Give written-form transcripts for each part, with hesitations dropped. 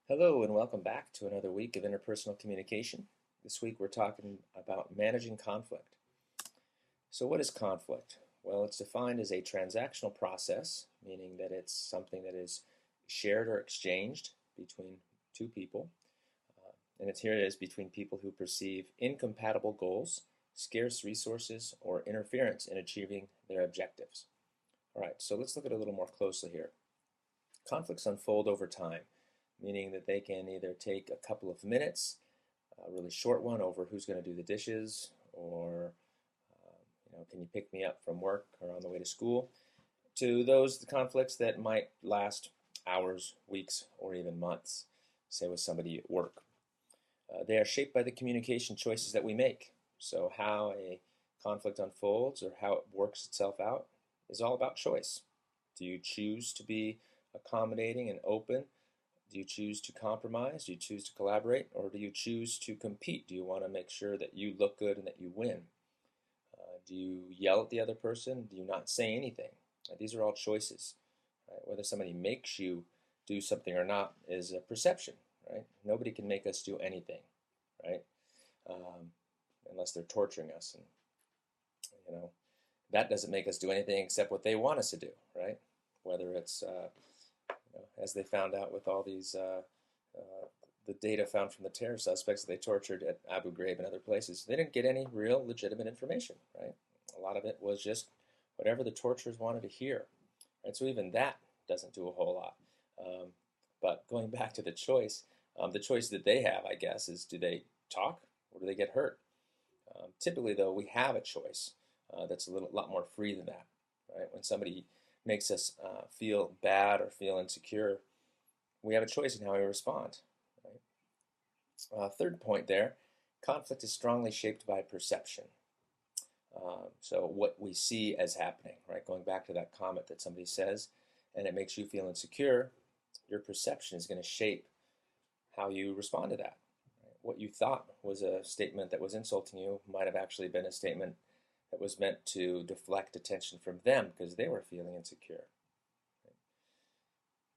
Hello, and welcome back to another week of interpersonal communication. This week we're talking about managing conflict. So, what is conflict? Well, it's defined as a transactional process, meaning that it's something that is shared or exchanged between two people. And here it is between people who perceive incompatible goals, scarce resources, or interference in achieving their objectives. All right, so let's look at it a little more closely here. Conflicts unfold over time, meaning that they can either take a couple of minutes, a really short one over who's going to do the dishes, or can you pick me up from work or on the way to school, to those conflicts that might last hours, weeks, or even months, say with somebody at work. They are shaped by the communication choices that we make. So how a conflict unfolds or how it works itself out is all about choice. Do you choose to be accommodating and open? Do you choose to compromise? Do you choose to collaborate? Or do you choose to compete? Do you want to make sure that you look good and that you win? Do you yell at the other person? Do you not say anything? These are all choices. Right? Whether somebody makes you do something or not is a perception. Right? Nobody can make us do anything, right? Unless they're torturing us, and that doesn't make us do anything except what they want us to do, right? Whether it's as they found out with all these the data found from the terror suspects that they tortured at Abu Ghraib and other places, they didn't get any real legitimate information, right? A lot of it was just whatever the torturers wanted to hear, right? So even that doesn't do a whole lot. But going back to the choice that they have, I guess, is do they talk or do they get hurt? Typically, though, we have a choice that's a lot more free than that, right? When somebody makes us feel bad or feel insecure, we have a choice in how we respond. Right? Third point there, conflict is strongly shaped by perception. So what we see as happening, right? Going back to that comment that somebody says, and it makes you feel insecure, your perception is going to shape how you respond to that. Right? What you thought was a statement that was insulting you might have actually been a statement that was meant to deflect attention from them because they were feeling insecure.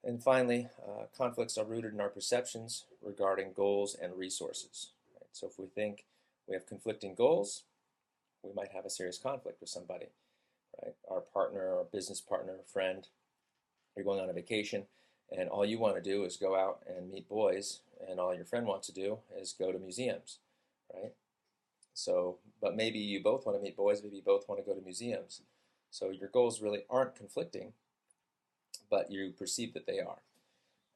And finally, conflicts are rooted in our perceptions regarding goals and resources. Right? So if we think we have conflicting goals, we might have a serious conflict with somebody. Right? Our partner, or business partner, friend, you're going on a vacation, and all you want to do is go out and meet boys, and all your friend wants to do is go to museums, right? So, but maybe you both want to meet boys, maybe you both want to go to museums. So your goals really aren't conflicting, but you perceive that they are.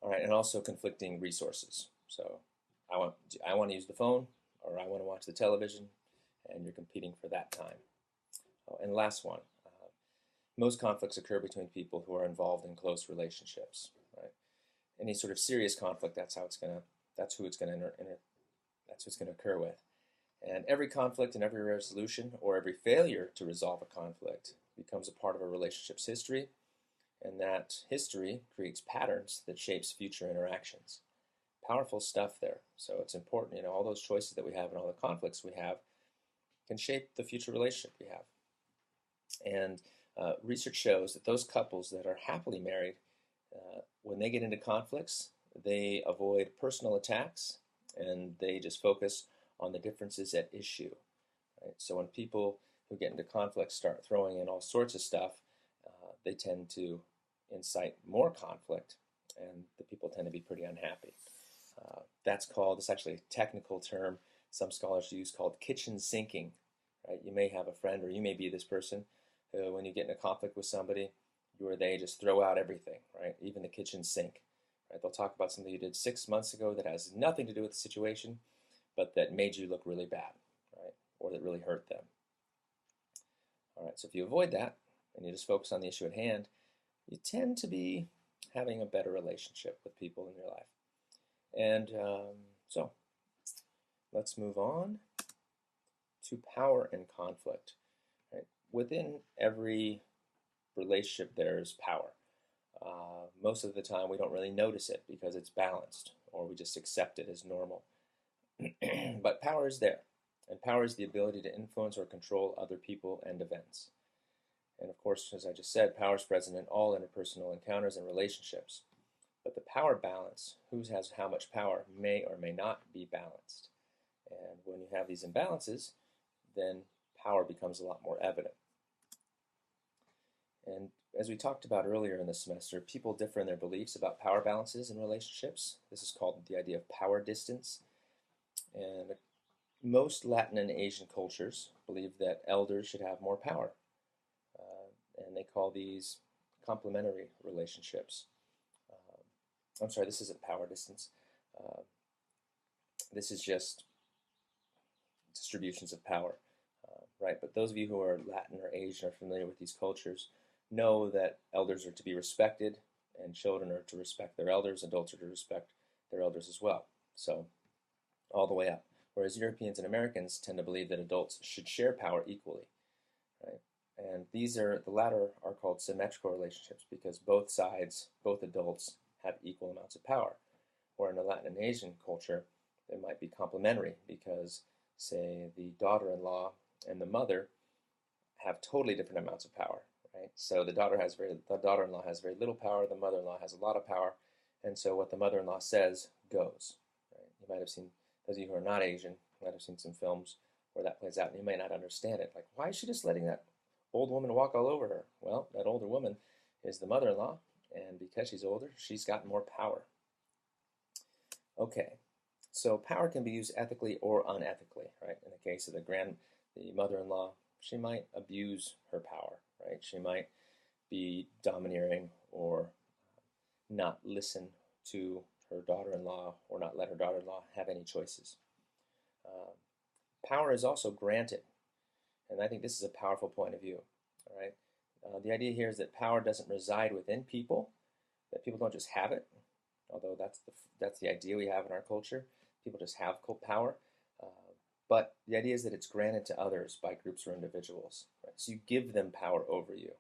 All right, and also conflicting resources. So I want to use the phone, or I want to watch the television, and you're competing for that time. Oh, and last one, most conflicts occur between people who are involved in close relationships. Right? Any sort of serious conflict, that's who it's going to occur with. And every conflict and every resolution or every failure to resolve a conflict becomes a part of a relationship's history, and that history creates patterns that shapes future interactions. Powerful stuff there. So it's important, all those choices that we have and all the conflicts we have can shape the future relationship we have. And research shows that those couples that are happily married, when they get into conflicts, they avoid personal attacks and they just focus on the differences at issue. Right? So when people who get into conflict start throwing in all sorts of stuff, they tend to incite more conflict, and the people tend to be pretty unhappy. It's actually a technical term some scholars use called kitchen sinking. Right? You may have a friend, or you may be this person who, when you get in a conflict with somebody, you or they just throw out everything, right? Even the kitchen sink. Right? They'll talk about something you did 6 months ago that has nothing to do with the situation, but that made you look really bad, right? Or that really hurt them. All right, so if you avoid that and you just focus on the issue at hand, you tend to be having a better relationship with people in your life. And so let's move on to power and conflict. Right? Within every relationship, there's power. Most of the time, we don't really notice it because it's balanced, or we just accept it as normal. But power is there, and power is the ability to influence or control other people and events. And of course, as I just said, power is present in all interpersonal encounters and relationships. But the power balance, who has how much power, may or may not be balanced. And when you have these imbalances, then power becomes a lot more evident. And as we talked about earlier in the semester, people differ in their beliefs about power balances in relationships. This is called the idea of power distance. And most Latin and Asian cultures believe that elders should have more power. And they call these complementary relationships. I'm sorry, this isn't power distance. This is just distributions of power, right? But those of you who are Latin or Asian are familiar with these cultures know that elders are to be respected and children are to respect their elders, adults are to respect their elders as well. So all the way up. Whereas Europeans and Americans tend to believe that adults should share power equally, right? And the latter are called symmetrical relationships because both sides, both adults, have equal amounts of power. Or in a Latin and Asian culture, they might be complementary because, say, the daughter-in-law and the mother have totally different amounts of power, right? So the daughter-in-law has very little power, the mother-in-law has a lot of power, and so what the mother-in-law says goes. Right? You might have seen, those of you who are not Asian, might have seen some films where that plays out, and you may not understand it. Like, why is she just letting that old woman walk all over her? Well, that older woman is the mother-in-law, and because she's older, she's got more power. Okay, so power can be used ethically or unethically, right? In the case of the mother-in-law, she might abuse her power, right? She might be domineering or not listen to her daughter-in-law or not let her daughter-in-law have any choices. Power is also granted, and I think this is a powerful point of view, all right? The idea here is that power doesn't reside within people, that people don't just have it, although that's the idea we have in our culture. People just have power. But the idea is that it's granted to others by groups or individuals. Right? So you give them power over you.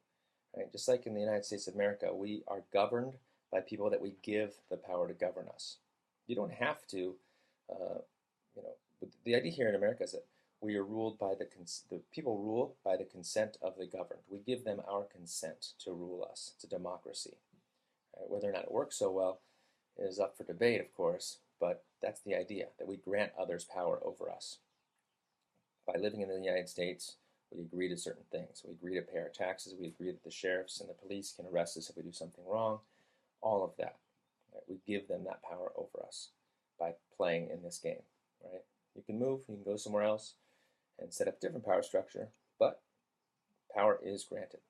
Right? Just like in the United States of America, we are governed by people that we give the power to govern us. You don't have to, but the idea here in America is that we are ruled by the people rule by the consent of the governed. We give them our consent to rule us. It's a democracy. Right? Whether or not it works so well is up for debate, of course, but that's the idea, that we grant others power over us. By living in the United States, we agree to certain things. We agree to pay our taxes. We agree that the sheriffs and the police can arrest us if we do something wrong. All of that. Right? We give them that power over us by playing in this game. Right? You can move, you can go somewhere else and set up a different power structure, but power is granted.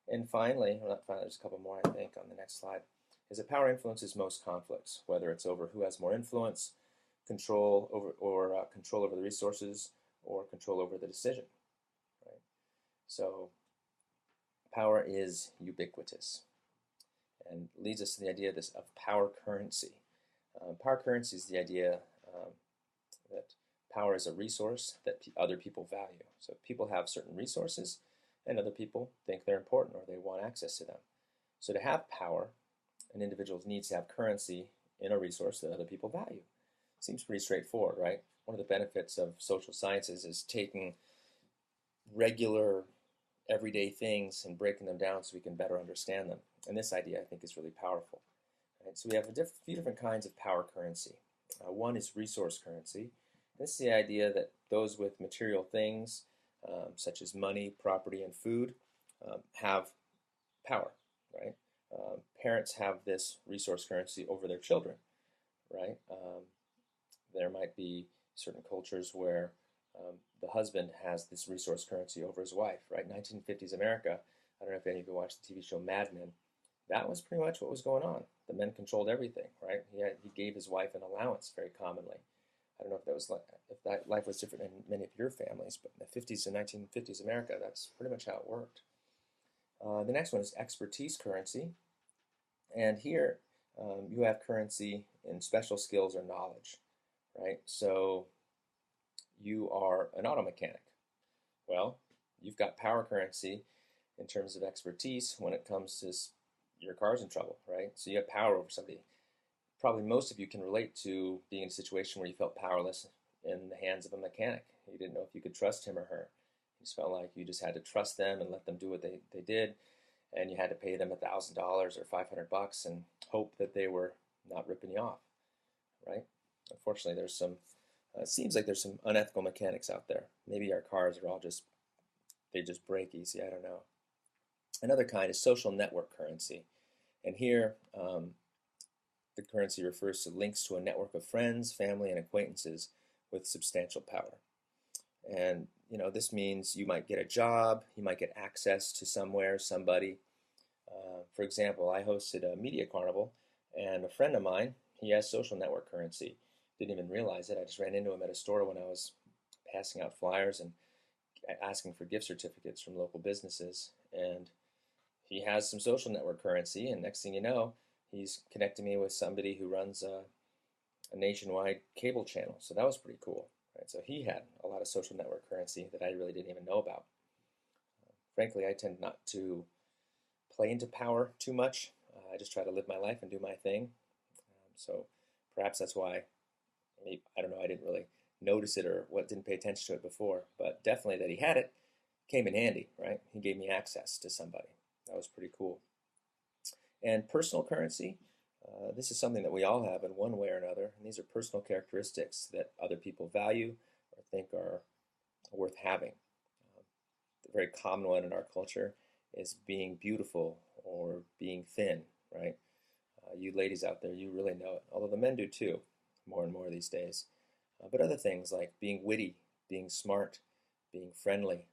And finally, well, not finally, there's a couple more, I think, on the next slide, is that power influences most conflicts, whether it's over who has more influence, control over the resources, or control over the decision. Right? So power is ubiquitous and leads us to the idea of power currency. Power currency is the idea that power is a resource that other people value. So people have certain resources and other people think they're important or they want access to them. So to have power, an individual needs to have currency in a resource that other people value. Seems pretty straightforward, right? One of the benefits of social sciences is taking regular, everyday things and breaking them down so we can better understand them. And this idea, I think, is really powerful. Right? So we have a few different kinds of power currency. One is resource currency. This is the idea that those with material things, such as money, property, and food, have power, right? Parents have this resource currency over their children, right? There might be certain cultures where the husband has this resource currency over his wife, right? 1950s America, I don't know if any of you watched the TV show Mad Men, that was pretty much what was going on. The men controlled everything, right? He gave his wife an allowance very commonly. I don't know if that life was different in many of your families, but in the 50s and 1950s America, that's pretty much how it worked. The next one is expertise currency. And here you have currency in special skills or knowledge, right? So you are an auto mechanic. Well, you've got power currency in terms of expertise when it comes to your car's in trouble, right? So you have power over somebody. Probably most of you can relate to being in a situation where you felt powerless in the hands of a mechanic. You didn't know if you could trust him or her. You just felt like you just had to trust them and let them do what they did. and you had to pay them $1,000 or $500 and hope that they were not ripping you off, right? Unfortunately, there's some. It seems like there's some unethical mechanics out there. Maybe our cars are all they just break easy. I don't know. Another kind is social network currency, and here the currency refers to links to a network of friends, family, and acquaintances with substantial power. And this means you might get a job, you might get access to somewhere, somebody. For example, I hosted a media carnival, and a friend of mine, he has social network currency. Didn't even realize it. I just ran into him at a store when I was passing out flyers and asking for gift certificates from local businesses. And he has some social network currency, and next thing you know, he's connecting me with somebody who runs a nationwide cable channel. So that was pretty cool. Right? So he had a lot of social network currency that I really didn't even know about. Frankly, I tend not to play into power too much. I just try to live my life and do my thing. So perhaps that's why, I don't know, I didn't really notice it or didn't pay attention to it before. But definitely that he had it came in handy, right? He gave me access to somebody. That was pretty cool. And personal currency, this is something that we all have in one way or another. And these are personal characteristics that other people value or think are worth having. The very common one in our culture is being beautiful or being thin, right? You ladies out there, you really know it. Although the men do too, more and more these days. But other things like being witty, being smart, being friendly,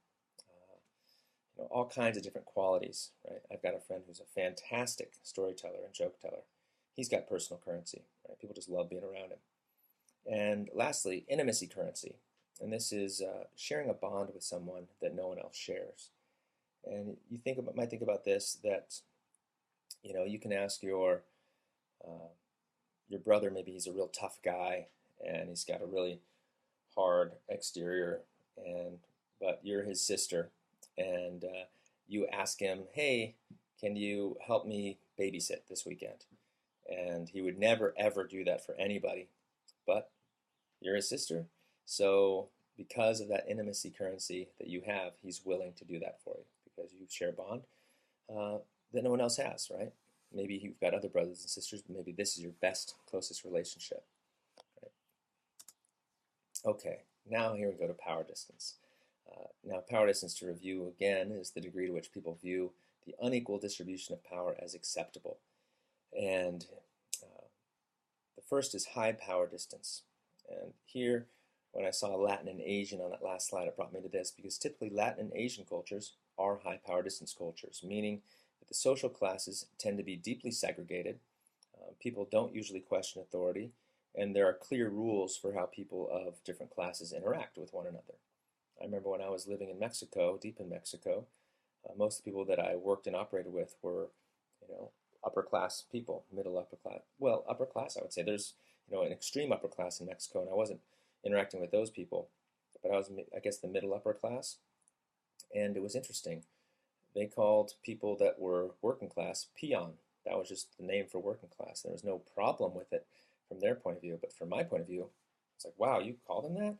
all kinds of different qualities, right? I've got a friend who's a fantastic storyteller and joke teller. He's got personal currency, right? People just love being around him. And lastly, intimacy currency. And this is sharing a bond with someone that no one else shares. And you might think about this, that you can ask your brother, maybe he's a real tough guy and he's got a really hard exterior, but you're his sister, and you ask him, hey, can you help me babysit this weekend? And he would never ever do that for anybody, but you're his sister, so because of that intimacy currency that you have, he's willing to do that for you because you share a bond that no one else has, right? Maybe you've got other brothers and sisters, but maybe this is your best, closest relationship. Right? Okay, now here we go to power distance. Now, power distance, to review again, is the degree to which people view the unequal distribution of power as acceptable. And the first is high power distance. And here, when I saw Latin and Asian on that last slide, it brought me to this, because typically Latin and Asian cultures are high power distance cultures, meaning that the social classes tend to be deeply segregated. People don't usually question authority, and there are clear rules for how people of different classes interact with one another. I remember when I was living in Mexico, deep in Mexico, most of the people that I worked and operated with were, upper class people, middle upper class. Well, upper class, I would say. There's, an extreme upper class in Mexico, and I wasn't interacting with those people, but I was, I guess, the middle upper class. And it was interesting. They called people that were working class peon. That was just the name for working class. There was no problem with it from their point of view, but from my point of view, it's like, wow, you call them that?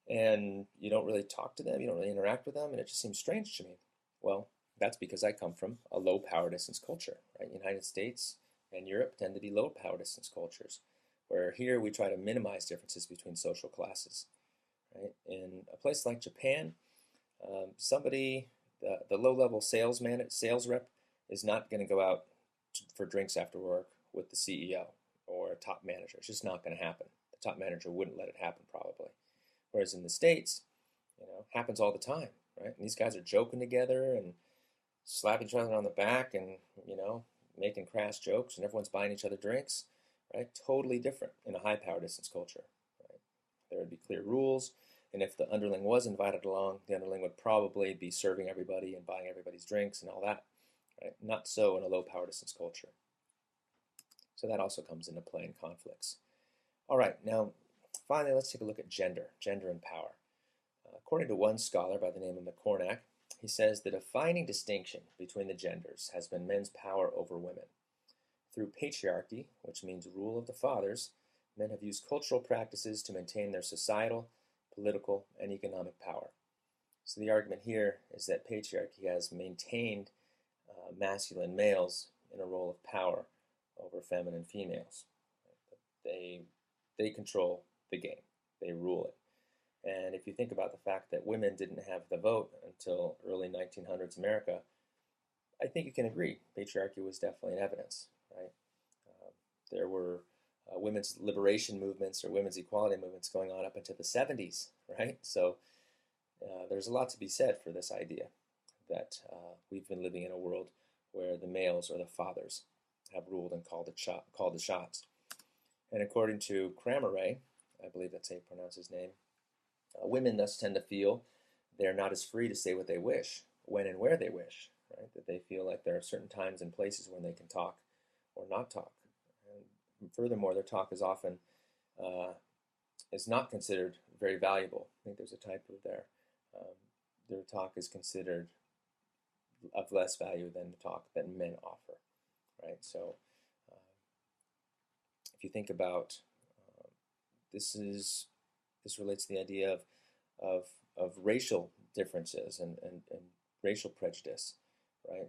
And you don't really talk to them, you don't really interact with them, and it just seems strange to me. Well, that's because I come from a low power distance culture, right? United States and Europe tend to be low power distance cultures, where here we try to minimize differences between social classes, right? In a place like Japan, the low-level sales rep is not going to go out for drinks after work with the CEO or a top manager. It's just not going to happen. The top manager wouldn't let it happen, probably. Whereas in the States, happens all the time, right? And these guys are joking together and slapping each other on the back and, making crass jokes, and everyone's buying each other drinks, right? Totally different in a high power distance culture, right? There would be clear rules, and if the underling was invited along, the underling would probably be serving everybody and buying everybody's drinks and all that, right? Not so in a low power distance culture. So that also comes into play in conflicts. All right, now finally, let's take a look at gender and power. According to one scholar by the name of McCornack, he says the defining distinction between the genders has been men's power over women. Through patriarchy, which means rule of the fathers, men have used cultural practices to maintain their societal, political, and economic power. So the argument here is that patriarchy has maintained masculine males in a role of power over feminine females. They, they control the game. They rule it. And if you think about the fact that women didn't have the vote until early 1900s America, I think you can agree patriarchy was definitely in evidence, right? There were women's liberation movements or women's equality movements going on up into the 70s, right? So there's a lot to be said for this idea that we've been living in a world where the males or the fathers have ruled and called the shots. And according to Cramaray, I believe that's how you pronounce his name, women thus tend to feel they're not as free to say what they wish, when and where they wish, right? That they feel like there are certain times and places when they can talk or not talk. And furthermore, their talk is often is not considered very valuable. I think there's a typo there. Their talk is considered of less value than the talk that men offer, right? So if you think about this relates to the idea of racial differences and racial prejudice, right?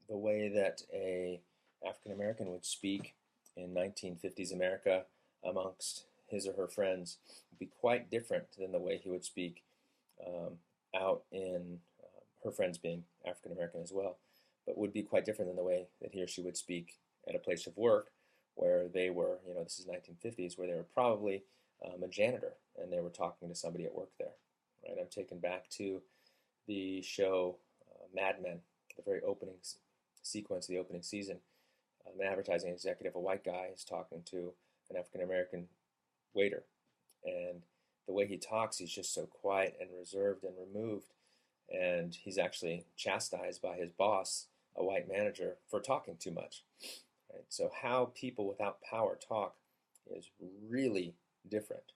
The way that a African American would speak in 1950s America amongst his or her friends would be quite different than the way he would speak out in her friends being African American as well, but would be quite different than the way that he or she would speak at a place of work where they were, this is 1950s, where they were probably a janitor and they were talking to somebody at work there, right? I'm taken back to the show Mad Men, the very opening sequence of the opening season. An advertising executive, a white guy, is talking to an African American waiter, and the way he talks, he's just so quiet and reserved and removed, and he's actually chastised by his boss, a white manager, for talking too much. Right? So how people without power talk is really different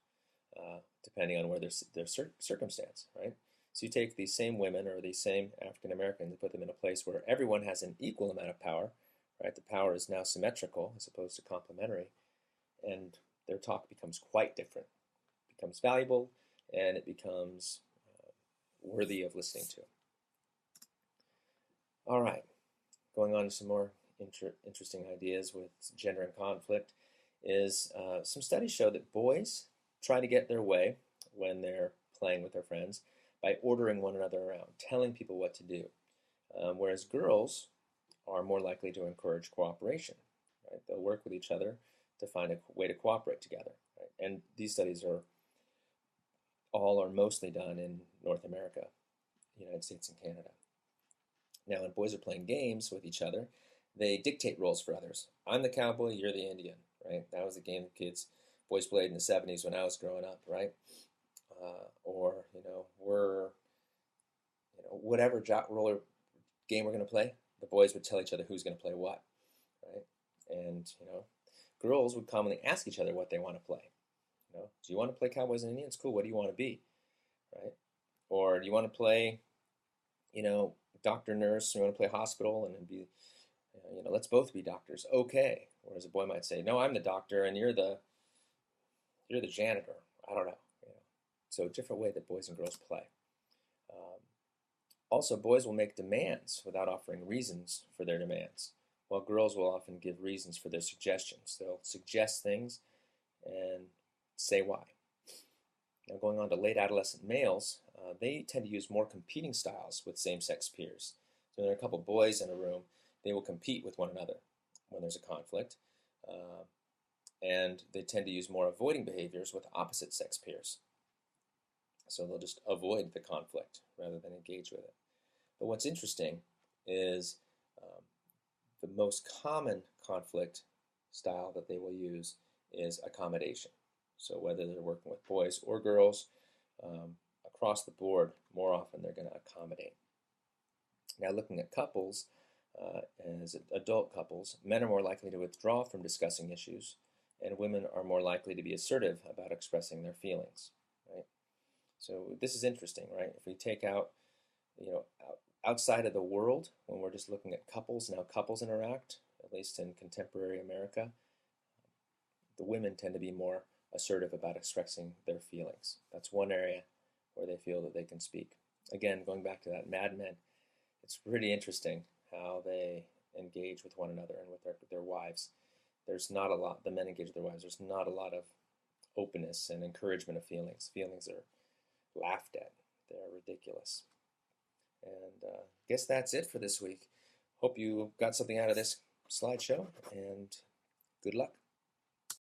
depending on where their circumstance, right? So you take these same women or these same African Americans and put them in a place where everyone has an equal amount of power, right? The power is now symmetrical as opposed to complementary, and their talk becomes quite different. It becomes valuable, and it becomes worthy of listening to. All right, going on to some more interesting ideas with gender and conflict is some studies show that boys try to get their way when they're playing with their friends by ordering one another around, telling people what to do, whereas girls are more likely to encourage cooperation. Right? They'll work with each other to find a way to cooperate together. Right? And these studies are mostly done in North America, United States and Canada. Now, when boys are playing games with each other, they dictate roles for others. I'm the cowboy, you're the Indian, right? That was the game boys played in the 70s when I was growing up, right? Or, whatever roller game we're going to play, the boys would tell each other who's going to play what, right? And, girls would commonly ask each other what they want to play. Do you want to play Cowboys and Indians? Cool, what do you want to be, right? Or do you want to play, doctor, nurse, you want to play hospital and be, let's both be doctors. Okay. Whereas a boy might say, no, I'm the doctor and you're the janitor. I don't know. So a different way that boys and girls play. Also, boys will make demands without offering reasons for their demands, while girls will often give reasons for their suggestions. They'll suggest things and say why. Now, going on to late adolescent males, they tend to use more competing styles with same-sex peers. So when there are a couple of boys in a room, they will compete with one another when there's a conflict. And they tend to use more avoiding behaviors with opposite-sex peers. So they'll just avoid the conflict rather than engage with it. But what's interesting is the most common conflict style that they will use is accommodation. So whether they're working with boys or girls, across the board, more often they're going to accommodate. Now looking at couples, as adult couples, men are more likely to withdraw from discussing issues, and women are more likely to be assertive about expressing their feelings. Right? So this is interesting, right? If we take out, outside of the world, when we're just looking at couples and how couples interact, at least in contemporary America, the women tend to be more assertive about expressing their feelings. That's one area where they feel that they can speak. Again, going back to that Mad Men, it's pretty interesting how they engage with one another and with their wives. There's not a lot, the men engage with their wives, there's not a lot of openness and encouragement of feelings. Feelings are laughed at, they're ridiculous. And guess that's it for this week. Hope you got something out of this slideshow, and good luck.